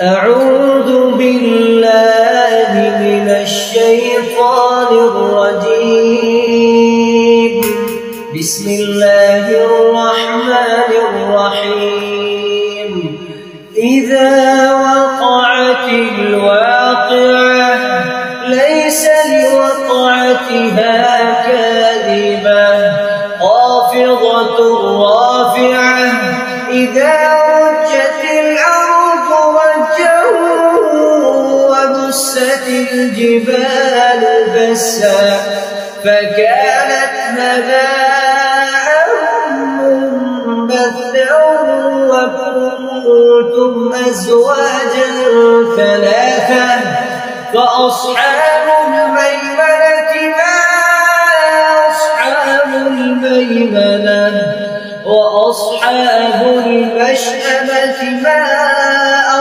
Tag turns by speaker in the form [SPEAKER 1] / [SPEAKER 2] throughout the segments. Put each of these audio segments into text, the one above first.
[SPEAKER 1] أعوذ بالله من الشيطان الرجيم. بسم الله الرحمن الرحيم. إذا وقعت الواقعة ليس لوقعتها كاذبة خافضة رافعة إذا رجت الأرض رجا وبست الجبال بسا فكانت هباء منبثا وكنتم أزواجا ثلاثة فأصحاب الميمنة ما أصحاب الميمنة وأصحاب المشأمة ما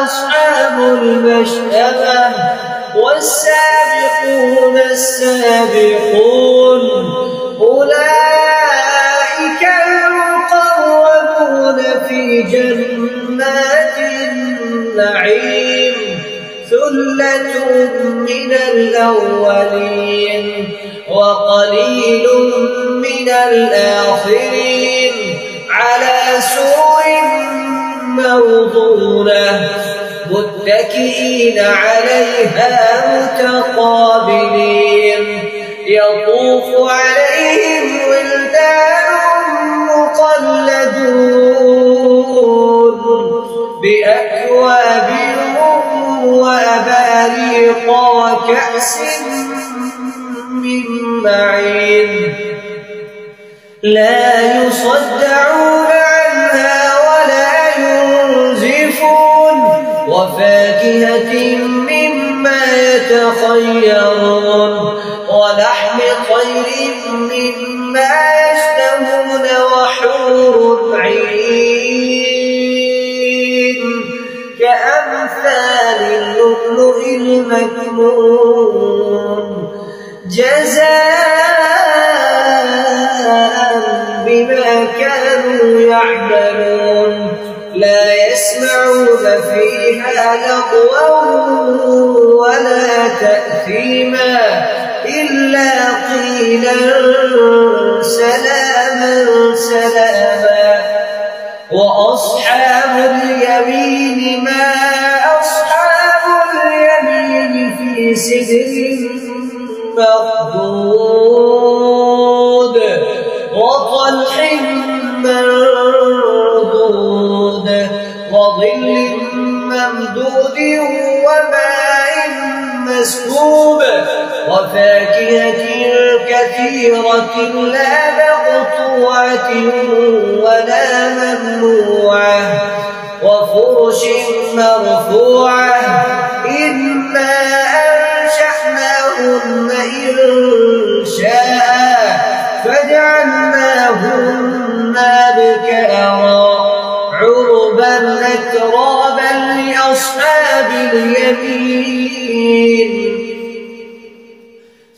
[SPEAKER 1] أصحاب المشأمة والسابقون السابقون أولئك المقربون في جنات النعيم ثلة من الأولين وقليل من الآخرين على سرر موضونة متكئين عليها متقابلين يطوف عليهم ولدان مخلدون بأكواب وأباريق وكأس من معين لا يصدعون عنها ولا ينزفون وفاكهة مما يتخيرون ولحم طير مما يشتهون وحور عين كأمثال اللؤلؤ المكنون جزاء بما كانوا يعملون لا يسمعون فيها لغوا ولا تأثيما إلا قيلا سلاما سلاما وأصحاب اليمين ما أصحاب اليمين في سدر مخضود وطلح منضود وظل ممدود وماء مسكوب وفاكهة كثيرة لا مقطوعة ولا ممنوعة وفرش مرفوعة إنا أنشأناهن إنشاء فجعلناهن أبكارا عربا أترابا لأصحاب اليمين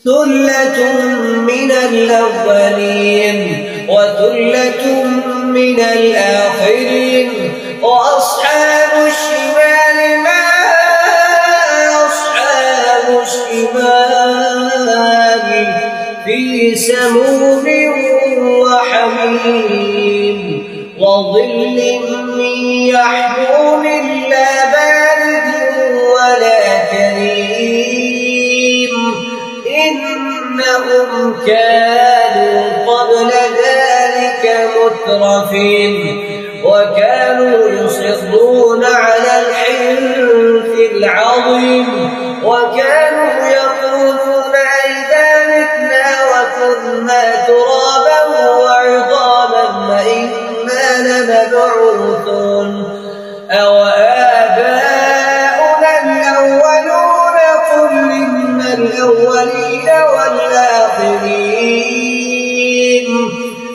[SPEAKER 1] ثلة من الأولين وثلة من الآخرين وأصحاب الشمال ما أصحاب الشمال في سموم وحميم وظل من يحموم لا بارد ولا كريم إنهم كانوا قبل ذلك مترفين وكانوا يصرون على الحنث العظيم وكانوا يقولون أئذا متنا وكنا ترابا وعظاما أئنا لمبعوثون أوآباؤنا الأولون قل إن الأولين والآخرين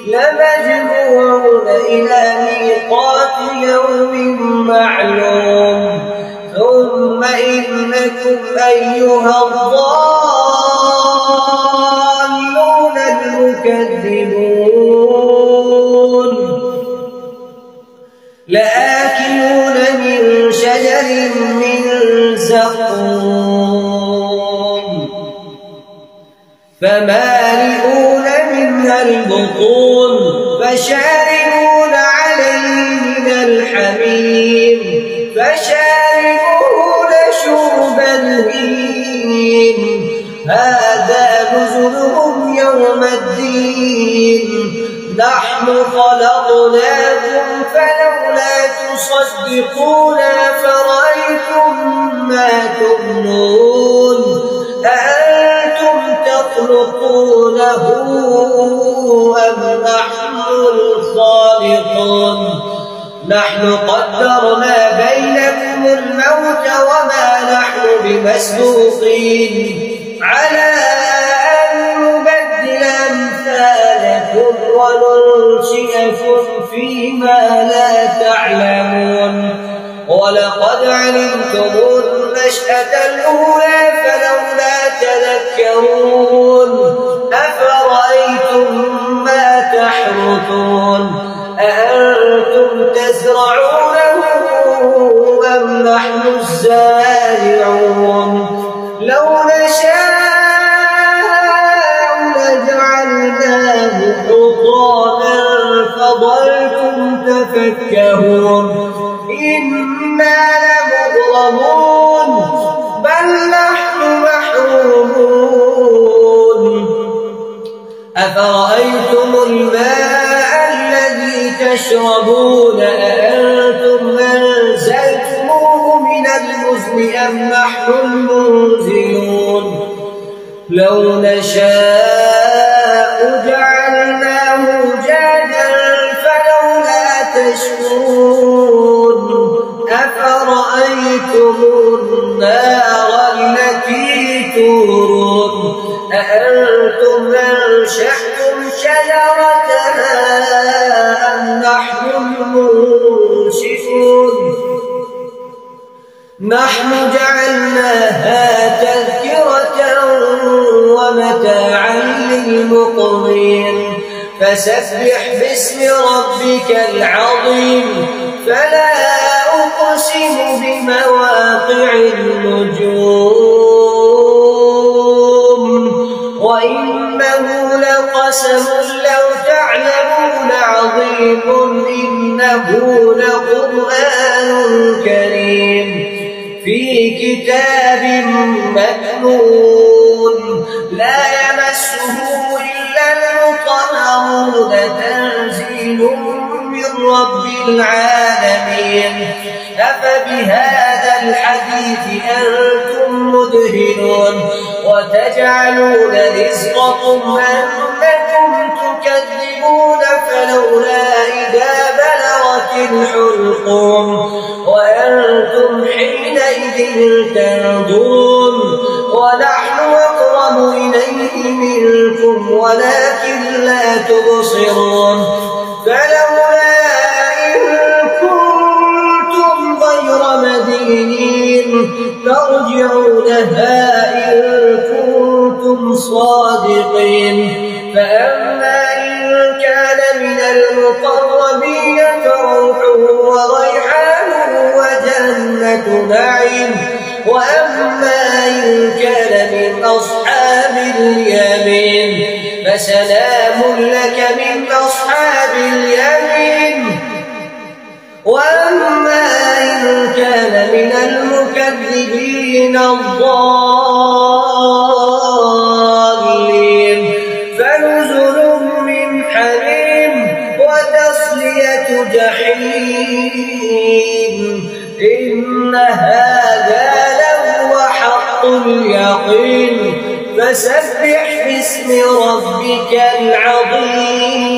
[SPEAKER 1] لمجموعون إلى ميقات يوم معلوم ثم إنكم أيها الضالون المكذبون لآكلون من شجر من زقوم فمالئون منها البطون فشاربون عليه من الحميم فشاربون شرب الهيم هذا نزلهم يوم الدين نحن خلقناكم فلولا تصدقون أفرأيتم ما تمنون أأنتم تخلقونه أم نحن الخالقون نحن قدرنا بينكم الموت وما نحن بمسبوقين على أن نبدل أمثالكم وننشئكم فيما لا تعلمون ولقد علمتم النشأة الأولى فلولا تذكرون أفرأيتم ما تحرثون أأنتم تزرعونه أم نحن الزارعون لو نشاء لجعلناه حطاما فظلتم تفكهون إنا لمغرمون بل نحن محرومون أفرأيتم الماء الذي تشربون أأنتم أنزلتموه من المزن أم نحن المنزلون لو نشاء جعلناه أجاجا فلولا تشكرون أفرأيتم النار التي تورون أأنتم أنشأتم شجرتها أم نحن المنشئون نحن جعلناها تذكرة ومتاعا للمقوين فسبح باسم ربك العظيم فلا أقسم بمواقع النجوم وإنه لقسم لو تعلمون عظيم إنه لقرآن كريم في كتاب مكنون لا يمسه إلا المطهرون تنزيل من رب العالمين أفبهذا الحديث أنتم مدهنون وتجعلون رزقكم أنكم تكذبون فلولا إذا بلغت الحلقوم وأنتم حينئذ تنظرون ونحن أقرب إليه منكم ولكن لا تبصرون فلولا إن كنتم غير مدينين ترجعونها إن كنتم صادقين فأما إن كان من المقربين فروح وريحان وجنة نعيم وأما إن كان من أصحاب اليمين فسلام لك من أصحاب اليمين وأما إن كان من المكذبين الضالين فنزل من حميم وتصلية جحيم إن هذا لهو حق اليقين فسبح باسم ربك العظيم